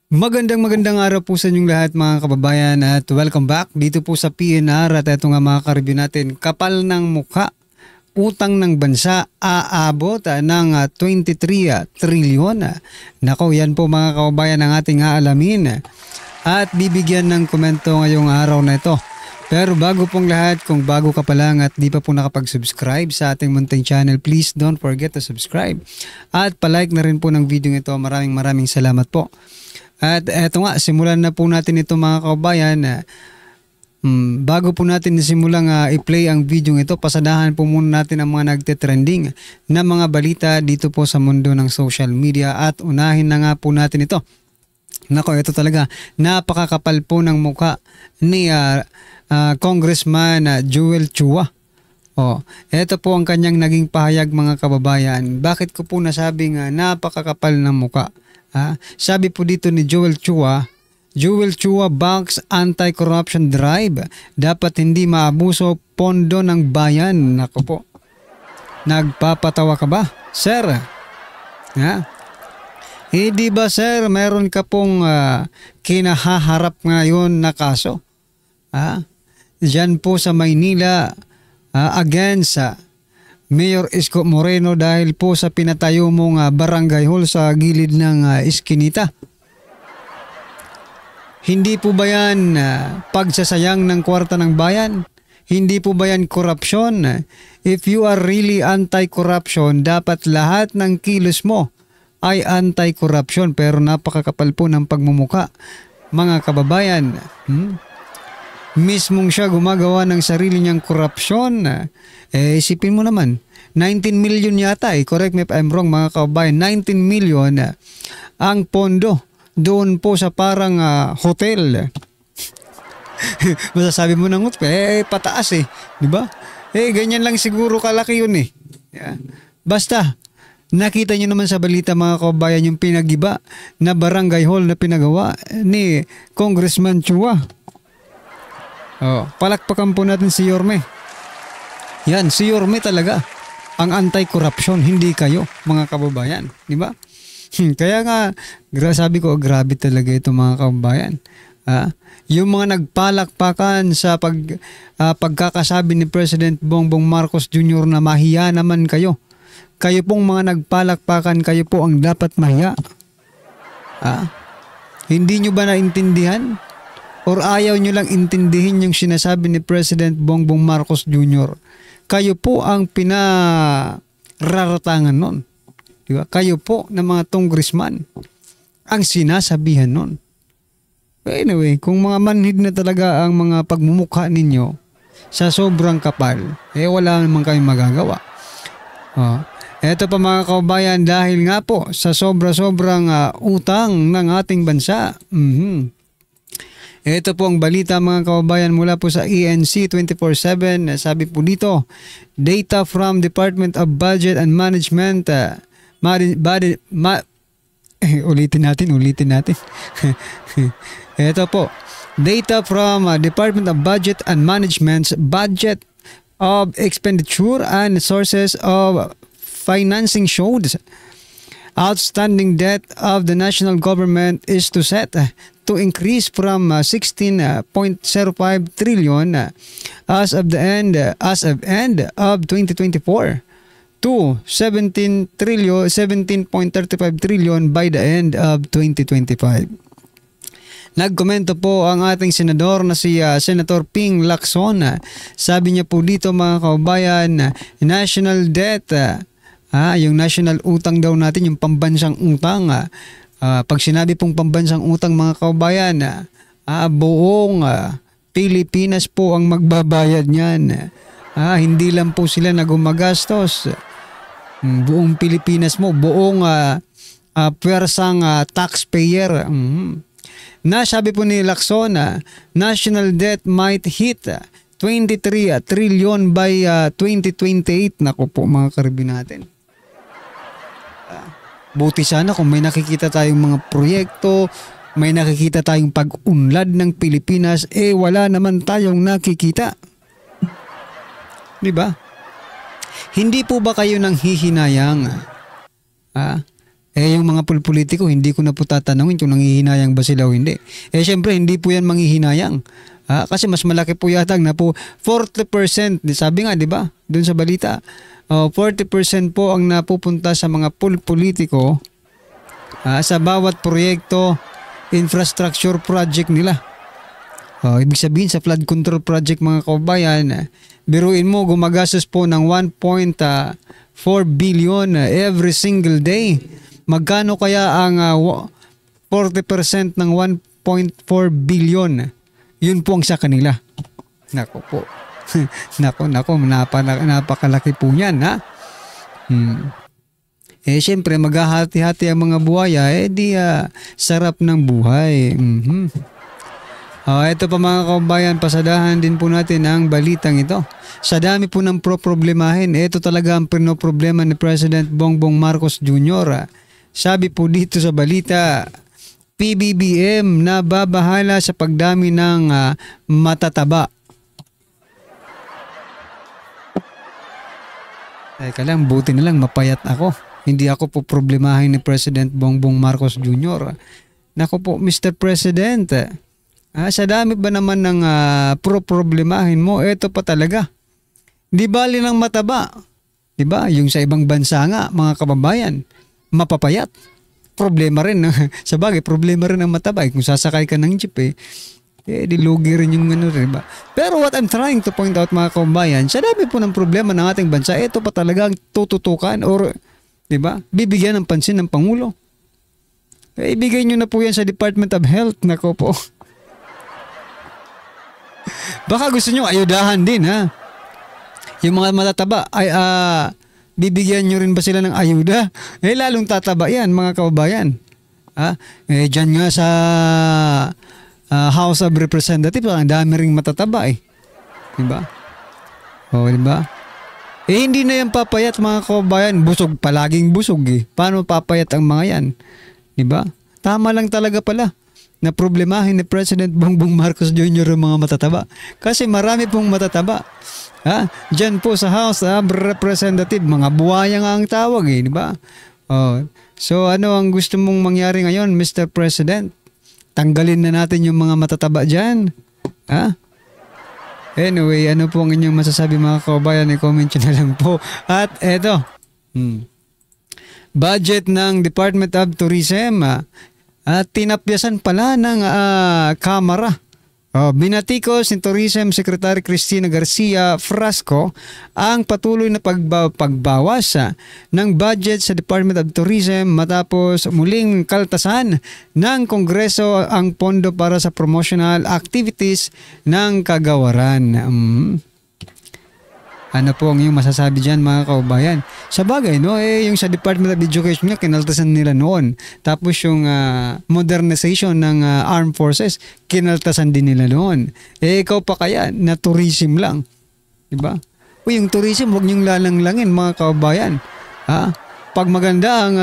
Magandang araw po sa inyong lahat mga kababayan at welcome back dito po sa PNR at ito nga mga ka-review natin, kapal ng mukha, utang ng bansa aabot ng 23 trilyon. Nako, yan po mga kababayan ang ating aalamin at bibigyan ng komento ngayong araw na ito. Pero bago pong lahat, kung bago ka pa lang at di pa po nakapag-subscribe sa ating munting channel, please don't forget to subscribe. At palike na rin po ng video ito. Maraming salamat po. At eto nga, simulan na po natin ito mga kababayan. Bago po natin simulang i-play ang video ito, pasadahan po muna natin ang mga nagte-trending na mga balita dito po sa mundo ng social media. At unahin na nga po natin ito. Nako, ito talaga, napakakapal po ng mukha ni Congressman Joel Chua. Ito po ang kanyang naging pahayag mga kababayan. Bakit ko po nasabing napakakapal ng mukha? Sabi po dito ni Joel Chua backs anti-corruption drive. Dapat hindi maabuso pondo ng bayan. Nako po. Nagpapatawa ka ba, sir? Di ba sir, meron ka pong kinahaharap ngayon na kaso? Diyan po sa Maynila against Mayor Isko Moreno dahil po sa pinatayo mong barangay hall sa gilid ng Eskinita. Hindi po ba yan pagsasayang ng kwarta ng bayan? Hindi po ba yan korupsyon? If you are really anti-corruption, dapat lahat ng kilos mo ay anti-corruption, pero napakakapal po ng pagmumuka mga kababayan. Mismong siya gumagawa ng sarili niyang korupsyon. Isipin mo naman, 19 million yata, correct me if I'm wrong mga kababayan, 19 million ang pondo doon po sa parang hotel. Masasabi mo ng hotel, pataas di ba? Ganyan lang siguro kalaki yun Yeah. Basta, nakita nyo naman sa balita mga kababayan yung pinagiba na barangay hall na pinagawa ni Congressman Chua. Palakpakan po natin si Yorme. Yan, si Yorme talaga ang anti-corruption, hindi kayo mga kababayan, di ba? Kaya nga, sabi ko, grabe talaga ito mga kababayan. Yung mga nagpalakpakan sa pagkakasabi ni President Bongbong Marcos Jr. na mahiya naman kayo. Kayo pong mga nagpalakpakan, kayo po ang dapat mahiya. Hindi nyo ba naintindihan? Or ayaw nyo lang intindihin yung sinasabi ni President Bongbong Marcos Jr. Kayo po ang pinararatangan nun. Diba? Kayo po na mga congressman ang sinasabihan nun. Anyway, kung mga manhid na talaga ang mga pagmumukha ninyo sa sobrang kapal, wala naman kayong magagawa. Eto pa mga kababayan, dahil nga po sa sobrang utang ng ating bansa. Ito po ang balita mga kababayan mula po sa ENC 24/7. Sabi po dito, data from Department of Budget and Management. Ulitin natin. Ito po, data from Department of Budget and Management's Budget of Expenditure and Sources of Financing showed outstanding debt of the national government is set to increase from 16.05 trillion as of end of 2024 to 17.35 trillion by the end of 2025. Nagkomento po ang ating senador na si Senator Ping Lacson. Sabi niya po dito mga kababayan, national debt, yung national utang daw natin, yung pambansang utang. Pag sinabi pong pambansang utang mga kababayan, buong Pilipinas po ang magbabayad niyan. Hindi lang po sila na gumagastos. Buong Pilipinas mo, buong pwersang taxpayer. Nasabi po ni Lacson, national debt might hit 23 trillion by 2028. Naku po mga karibin natin. Buti sana kung may nakikita tayong mga proyekto, may nakikita tayong pag-unlad ng Pilipinas, wala naman tayong nakikita. Diba? Hindi po ba kayo nang hihinayang Yung mga politiko, hindi ko na po tatanungin kung nanghihinayang ba sila o hindi. Syempre, hindi po yan manghihinayang. Kasi mas malaki po yata na po 40%, sabi nga, di ba? Doon sa balita, 40% po ang napupunta sa mga politiko sa bawat proyekto, infrastructure project nila. Ibig sabihin sa flood control project mga kababayan, biruin mo gumagastos po ng 1.4 billion every single day. Magkano kaya ang 40% ng 1.4 billion? Yun po ang sa kanila. Nako po. nako, napakalaki po yan, ha? Siyempre, maghahati-hati ang mga buhaya, sarap ng buhay. Ito pa mga kababayan, pasadahan din po natin ang balitang ito. Sa dami po ng problemahin, ito talaga ang pinoproblema ni President Bongbong Marcos Jr. Sabi po dito sa balita, PBBM na babahala sa pagdami ng matataba. Teka lang, buti na lang mapayat ako. Hindi ako po problemahin ni President Bongbong Marcos Jr. Nako po, Mr. President, sa dami ba naman ng problemahin mo, ito pa talaga. Di bali ng mataba. Di ba? Yung sa ibang bansa nga, mga kababayan, mapapayat. Problema rin. Sa bagay, problema rin ang mataba. Kung sasakay ka ng jeep, dilugi rin yung ano, diba? Pero what I'm trying to point out mga kababayan, sa dami po ng problema ng ating bansa, ito pa talaga ang tututukan or, diba, bibigyan ng pansin ng Pangulo. Ibigay nyo na po yan sa Department of Health. Nako po. Baka gusto nyo ayudahan din, ha? Yung mga matataba ay bibigyan nyo rin ba sila ng ayuda? Lalong tataba yan mga kababayan. Dyan nga sa House of Representatives, ang dami ring matataba diba? Diba? Hindi na yan papayat mga kababayan. Busog, palaging busog Paano papayat ang mga yan? Diba? Tama lang talaga pala na problemahin ni President Bongbong Marcos Jr. ang mga matataba. Kasi marami pong matataba. Diyan po sa House of Representatives, mga buhaya nga ang tawag di ba? So ano ang gusto mong mangyari ngayon, Mr. President? Tanggalin na natin yung mga matataba dyan. Anyway, ano po ang inyong masasabi mga kababayan? I-comment nyo na lang po. At eto, budget ng Department of Tourism tinapyasan pala ng Kamara. Binatikos ni Tourism Secretary Cristina Garcia Frasco ang patuloy na pagbawas ng budget sa Department of Tourism matapos muling kaltasan ng Kongreso ang pondo para sa promotional activities ng kagawaran. Ano po ang iyong masasabi dyan mga kaubayan? Sa bagay, yung sa Department of Education nga, kinaltasan nila noon. Tapos yung modernization ng armed forces, kinaltasan din nila noon. Ikaw pa kaya na tourism lang. Diba? Yung tourism, huwag niyong lalanglangin mga kaubayan. Pag maganda ang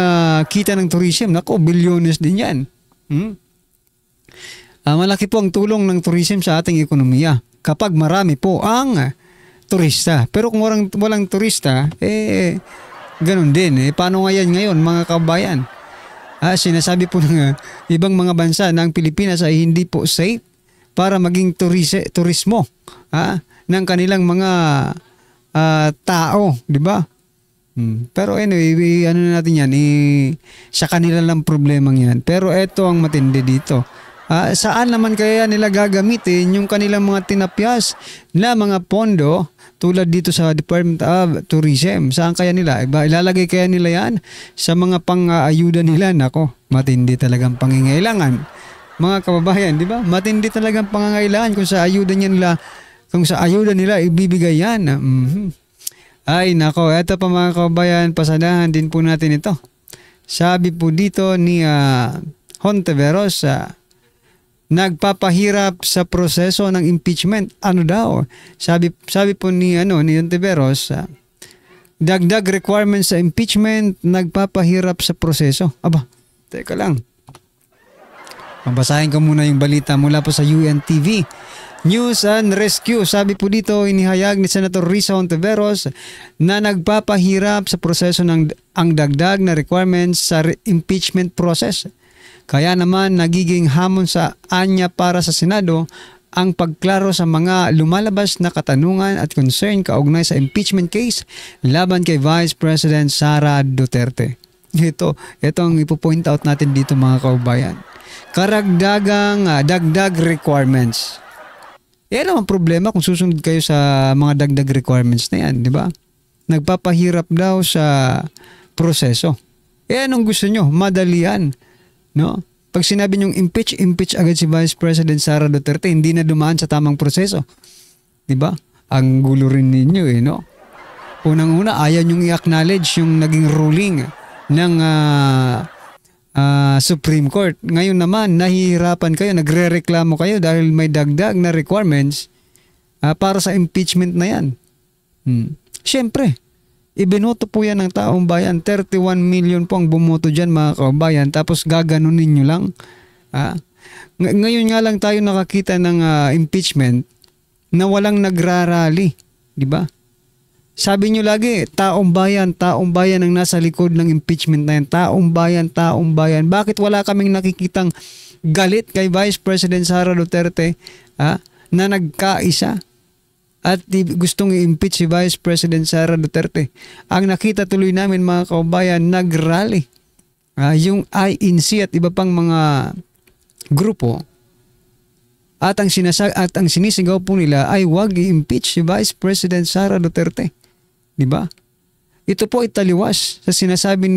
kita ng tourism, nako, bilyones din yan. Malaki po ang tulong ng tourism sa ating ekonomiya kapag marami po ang turista. Pero kung walang turista, ganun din. Paano nga yan ngayon, mga kabayan? Sinasabi po ng ibang mga bansa na ang Pilipinas ay hindi po safe para maging turismo ng kanilang mga tao, di ba? Pero anyway, ano na natin yan, sa kanila lang problemang yan. Pero eto ang matindi dito. Saan naman kaya nila gagamitin yung kanilang mga tinapyas na mga pondo tulad dito sa Department of Tourism? Saan kaya nila? Ilalagay kaya nila yan sa mga pang-ayuda nila? Nako, matindi talagang pangingailangan. Mga kababayan, di ba? Matindi talagang pangangailangan kung sa ayuda nila ibibigay yan. Ay nako, eto pa mga kababayan, pasadahan din po natin ito. Sabi po dito ni Hontiveros, nagpapahirap sa proseso ng impeachment. Ano daw? Sabi po ni Hontiveros, dagdag requirements sa impeachment, nagpapahirap sa proseso. Aba, teka lang. Mabasahin ko muna yung balita mula po sa UNTV. News and Rescue. Sabi po dito, inihayag ni Senator Risa Hontiveros na nagpapahirap sa proseso ng ang dagdag na requirements sa impeachment process. Kaya naman nagiging hamon sa anya para sa Senado ang pagklaro sa mga lumalabas na katanungan at concern kaugnay sa impeachment case laban kay Vice President Sara Duterte. Ito ang ipo-point out natin dito mga kaubayan. Karagdagang dagdag requirements. Yan ang problema kung susunod kayo sa mga dagdag requirements na yan, di ba? Nagpapahirap daw sa proseso. Anong gusto nyo? Madalian. No? Pag sinabi nyong impeach agad si Vice President Sara Duterte, hindi na dumaan sa tamang proseso. Di ba? Ang gulo rin ninyo no? Unang-una, ayaw nyong i-acknowledge yung naging ruling ng Supreme Court. Ngayon naman, nahihirapan kayo, nagre-reklamo kayo dahil may dagdag na requirements para sa impeachment na yan. Siyempre, ibinoto po yan ng taong bayan. 31 million po ang bumoto dyan mga kaubayan. Tapos gaganunin nyo lang. Ngayon nga lang tayo nakakita ng impeachment na walang nagrarally. Diba? Sabi nyo lagi, taong bayan ang nasa likod ng impeachment na yan. Taong bayan. Bakit wala kaming nakikitang galit kay Vice President Sara Duterte na nagkaisa at gustong i-impeach si Vice President Sara Duterte? Ang nakita tuloy namin mga kaubayan, nag-rally. Yung INC at iba pang mga grupo at ang sinisigaw po nila ay wag i-impeach si Vice President Sara Duterte. Diba? Ito po ay taliwas sa sinasabi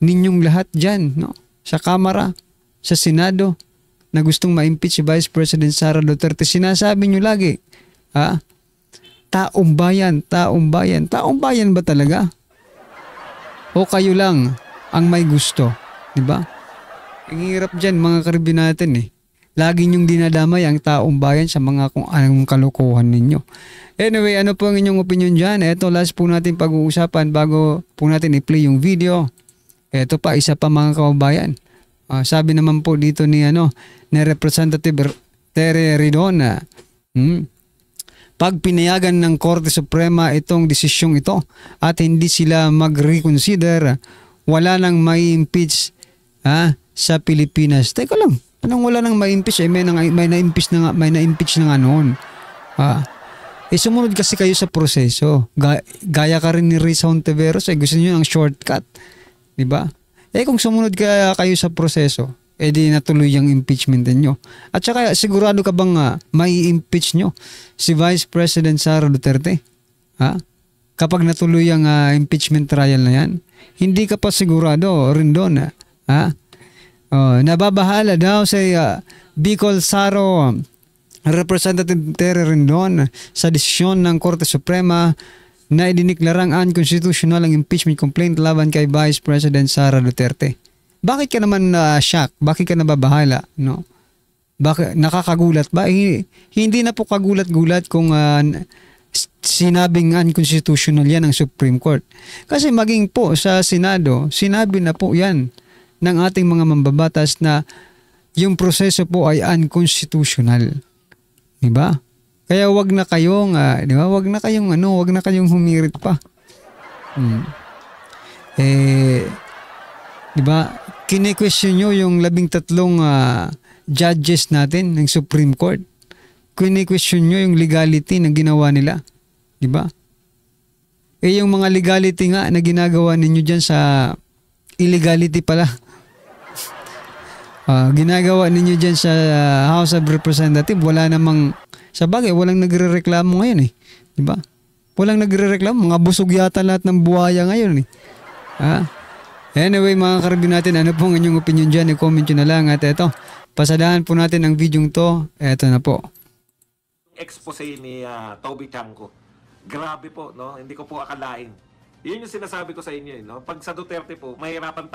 ninyong lahat dyan, no? Sa Kamara, sa Senado, na gustong ma-impeach si Vice President Sara Duterte. Sinasabi nyo lagi, taong bayan. Taong bayan ba talaga? O kayo lang ang may gusto? Diba? Ang hirap dyan mga karibin natin Lagi nyong dinadamay ang taong bayan sa mga kung anong kalokohan ninyo. Anyway, ano po ang inyong opinion dyan? Ito, last po natin pag-uusapan bago po natin i-play yung video. Ito pa, isa pa mga kaubayan. Sabi naman po dito ni Representative Tere Ridon pag pinayagan ng Korte Suprema itong desisyong ito at hindi sila mag-reconsider, wala nang mai-impeach sa Pilipinas. Teka lang. Anong wala nang ma-impeach? May na-impeach na nga noon. Sumunod kasi kayo sa proseso. Gaya ka rin ni Risa Hontiveros, gusto niyo ng shortcut. Diba? Kung sumunod kayo sa proseso, di natuloy yung impeachment niyo. At saka sigurado ka bang mai-impeach nyo si Vice President Sara Duterte? Kapag natuloy ang impeachment trial na yan? Hindi ka pa sigurado rin doon. Nababahala daw sa Bicol Saro Representative Tere Rendon sa desisyon ng Korte Suprema na idiniklarang unconstitutional ang impeachment complaint laban kay Vice President Sara Duterte. Bakit ka naman shock? Bakit ka nababahala? No? Bakit nakakagulat ba? Hindi na po kagulat-gulat kung sinabing unconstitutional yan ng Supreme Court. Kasi maging po sa Senado, sinabi na po yan ng ating mga mambabatas na yung proseso po ay unconstitutional. Diba? Kaya wag na kayong, diba? Wag na kayong humirit pa. Diba? Kine-question nyo yung 13 judges natin ng Supreme Court. Kine-question nyo yung legality na ginawa nila. Diba? Yung mga legality nga na ginagawa ninyo dyan sa illegality pala. Ginagawa ninyo dyan sa House of Representatives, wala namang, sa bagay, walang nagre-reklamo ngayon Diba? Walang nagre-reklamo. Mga busog yata lahat ng buhaya ngayon Anyway, mga karabin natin, ano pong inyong opinion dyan? I-comment nyo na lang. At eto, pasadahan po natin ang video to. Eto na po. Expose ni Toby Chanco. Grabe po, no? Hindi ko po akalain. Yun yung sinasabi ko sa inyo, no? Pag sa Duterte po, mahirapan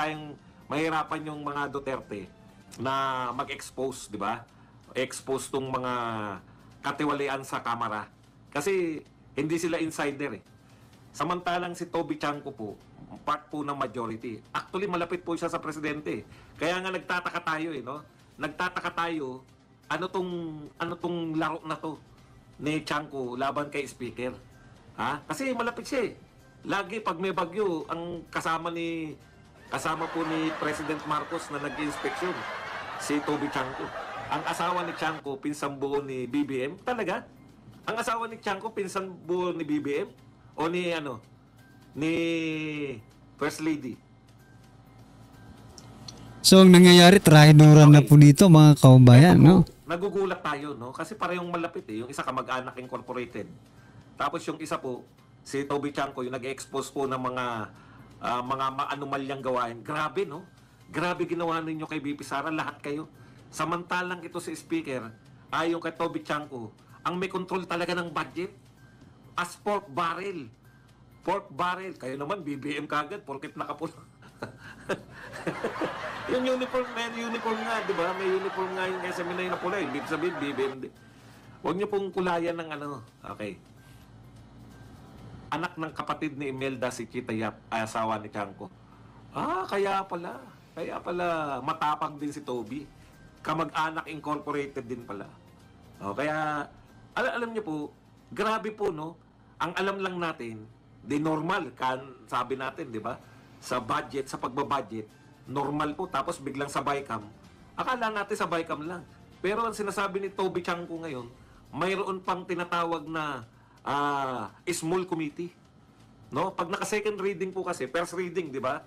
yung mga Duterte na mag-expose, di ba? Expose tong mga katiwalian sa Kamara. Kasi hindi sila insider Samantalang si Toby Chanco po, part po ng majority. Actually, malapit po siya sa presidente. Kaya nga nagtataka tayo no? Nagtataka tayo ano tong laro na to ni Chanco laban kay Speaker. Ha? Kasi malapit siya eh. Lagi pag may bagyo, ang kasama po ni President Marcos na nag-inspeksyon, si Toby Chanco. Ang asawa ni Chanco, pinsang buo ni BBM. Talaga? Ang asawa ni Chanco, pinsang buo ni BBM? O ni First Lady? So, ang nangyayari, trahidoran na po dito, mga kababayan, no? Nagugulat tayo, no? Kasi parehong malapit eh. Yung isa kamag-anak incorporated. Tapos yung isa po, si Toby Chanco, yung nag-expose po ng mga anomalyang gawain. Grabe, no? Grabe ginawa ninyo kay BP Sara, lahat kayo. Samantalang ito si Speaker, ayon kay Toby Chanco, ang may control talaga ng budget. As pork barrel. Pork barrel. Kayo naman, BBM kagad, porket nakapula. Yung uniform, may uniform nga, di ba? May uniform nga yung SMNA na pula. Ibig sabihin, BBM. Huwag niyo pong kulayan ng Okay. Anak ng kapatid ni Imelda, si Chita Yap, asawa ni Chanco. Kaya pala. Kaya pala matapang din si Toby. Kamag-anak incorporated din pala. Kaya, alam niyo po, grabe po, no? Ang alam lang natin, di normal, sabi natin, di ba? Sa budget, sa pagbabudget, normal po. Tapos biglang sa BICAM. Akala natin sa BICAM lang. Pero ang sinasabi ni Toby Chanco ngayon, mayroon pang tinatawag na small committee. No? Pag naka-second reading po kasi, first reading, di ba?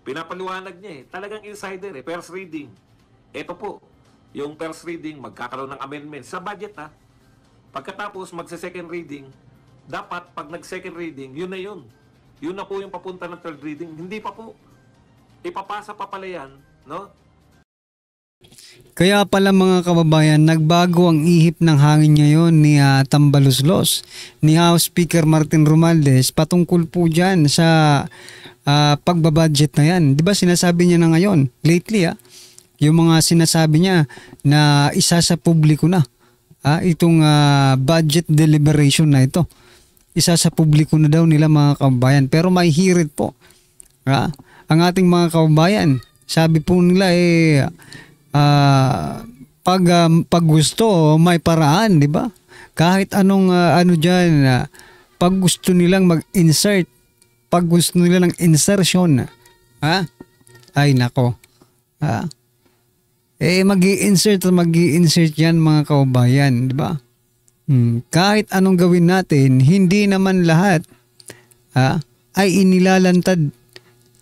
Pinapaliwanag niya eh. Talagang insider eh. First reading. Ito po, yung first reading, magkakaroon ng amendments sa budget ha. Pagkatapos, magsa-second reading, dapat pag nag-second reading, yun na yun. Yun na po yung papunta ng third reading. Hindi pa po. Ipapasa pa pala yan, no? Kaya pala mga kababayan, nagbago ang ihip ng hangin ngayon ni Tambaluslos, ni House Speaker Martin Romualdez patungkol po dyan sa pagbabudget na yan. Di ba sinasabi niya na ngayon, lately yung mga sinasabi niya na isa sa publiko na, itong budget deliberation na ito. Isa sa publiko na daw nila mga kababayan. Pero may hirit po. Ang ating mga kababayan, sabi po nila pag gusto, may paraan, di ba? Kahit anong diyan, pag gusto nilang mag-insert, pag gusto nila ng insertion, ay nako. Magi-insert yan mga kababayan, di ba? Kahit anong gawin natin, hindi naman lahat ay inilalantad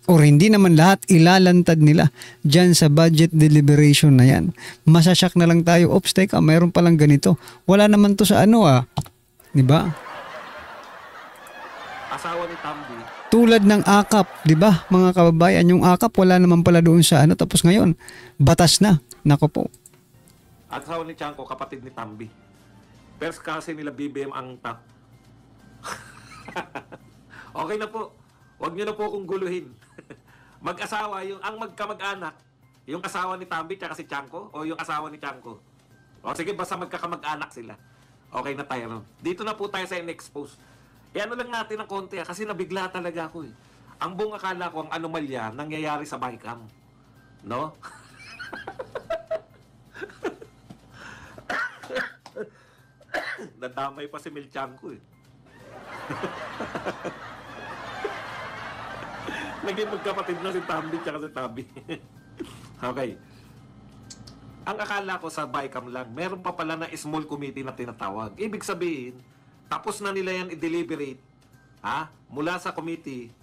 or hindi naman lahat ilalantad nila dyan sa budget deliberation na yan. Masasyak na lang tayo, oops, teka, mayroon palang ganito. Wala naman to sa di ba? Asawa ni Tambi. Tulad ng AKAP, di ba mga kababayan, yung AKAP wala naman pala doon sa tapos ngayon, batas na. Nako po. Asawa ni Chanco, kapatid ni Tambi. First kasi nila BBM ang Okay na po. Huwag niyo na po akong guluhin. Mag-asawa, ang magkamag-anak, yung asawa ni Tambi tsaka si Chanco, o yung asawa ni Chanco. O sige, basta magkakamag-anak sila. Okay na tayo. Dito na po tayo sa in-expose. Lang natin ng konti kasi nabigla talaga ako eh. Ang buong akala ko, ang anomalya, nangyayari sa BICAM. No? Nadamay pa si Mel Chanco eh. Naging magkapatid na si Tambi tsaka si Tabi. Okay. Ang akala ko sa BICAM lang, meron pa pala na small committee na tinatawag. Ibig sabihin, tapos na nila yan i-deliberate. Mula sa committee,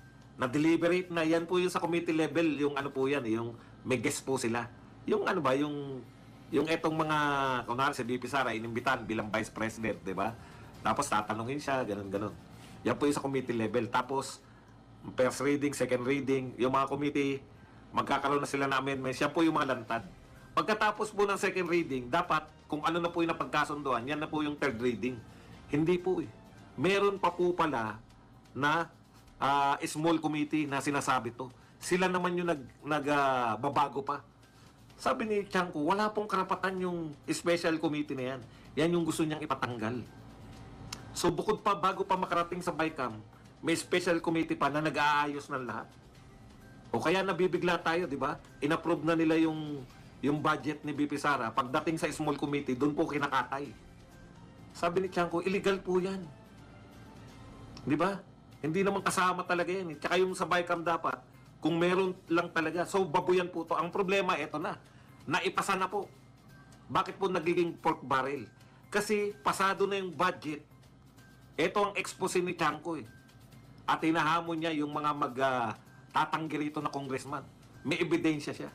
na-deliberate na yan po yung sa committee level, yung po yan, yung may guest po sila. Yung yung etong mga, kunwari si BP Sara, inimbitan bilang vice president, di ba? Tapos tatanungin siya, ganun. Yan po yung sa committee level. Tapos, first reading, second reading, yung mga committee, magkakaroon na sila ng amendments, yan po yung mga lantad. Pagkatapos po ng second reading, dapat, kung ano na po yung napagkasunduan, yan na po yung third reading. Hindi po eh. Meron pa po pala na small committee na sinasabi to. Sila naman yung nagbabago pa. Sabi ni Chanco, wala pong karapatan yung special committee na yan. Yan yung gusto niyang ipatanggal. So bukod pa, bago pa makarating sa BICAM, may special committee pa na nag-aayos ng lahat. O kaya nabibigla tayo, di ba? Inapprove na nila yung yung budget ni BP Sara, pagdating sa small committee, doon po kinakatay. Sabi ni Tiangco, illegal po yan. Di ba? Hindi naman kasama talaga yan. Tsaka yung sa BICAM dapat, kung meron lang talaga. So, babuyan po to. Ang problema, eto na. Naipasa na po. Bakit po nagiging pork barrel? Kasi pasado na yung budget. Ito ang expose ni Tiangco eh. At hinahamon niya yung mga tatanggi rito na congressman. May ebidensya siya.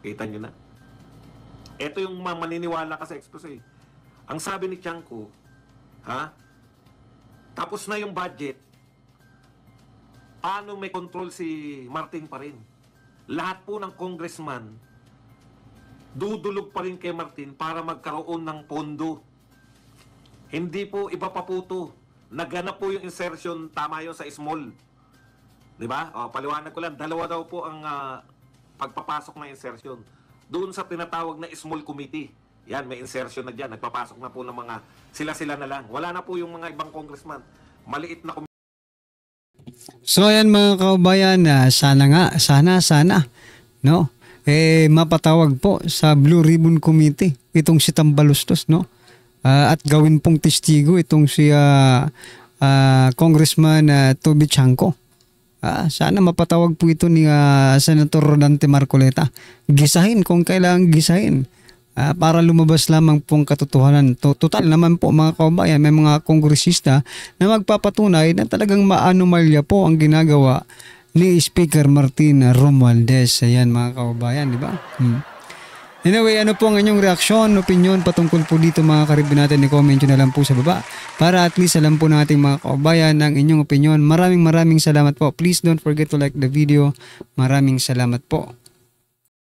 Kita nyo na. Ito yung maniniwala ka sa expose. Ang sabi ni Tiangco, tapos na yung budget, paano may control si Martin pa rin? Lahat po ng congressman, dudulog pa rin kay Martin para magkaroon ng pondo. Hindi po, iba pa po ito. Naganap po yung insertion, tama yun sa small. Diba? O, paliwanag ko lang, dalawa daw po ang pagpapasok na insertion. Doon sa tinatawag na small committee. Yan, may insertion na dyan. Nagpapasok na po ng mga sila-sila na lang. Wala na po yung mga ibang congressman. Maliit na committee. So ayan mga kaubayan, sana no? Mapatawag po sa Blue Ribbon Committee itong si Tambalustos, no? At gawin pong testigo itong si Congressman Toby Tiangco. Sana mapatawag po ito ni Senator Rodante Marcoleta. Gisahin kung kailangan gisahin. Para lumabas lamang pong katotohanan. Total naman po mga kaubayan, may mga kongresista na magpapatunay na talagang maanomalya po ang ginagawa ni Speaker Martin Romualdez. Ayan mga kaubayan, di ba? Anyway, ano po ang inyong reaksyon, opinion patungkol po dito mga karibin natin? I-comment nyo na lang po sa baba para at least alam po ng ating mga kaubayan ang inyong opinion. Maraming salamat po. Please don't forget to like the video. Maraming salamat po.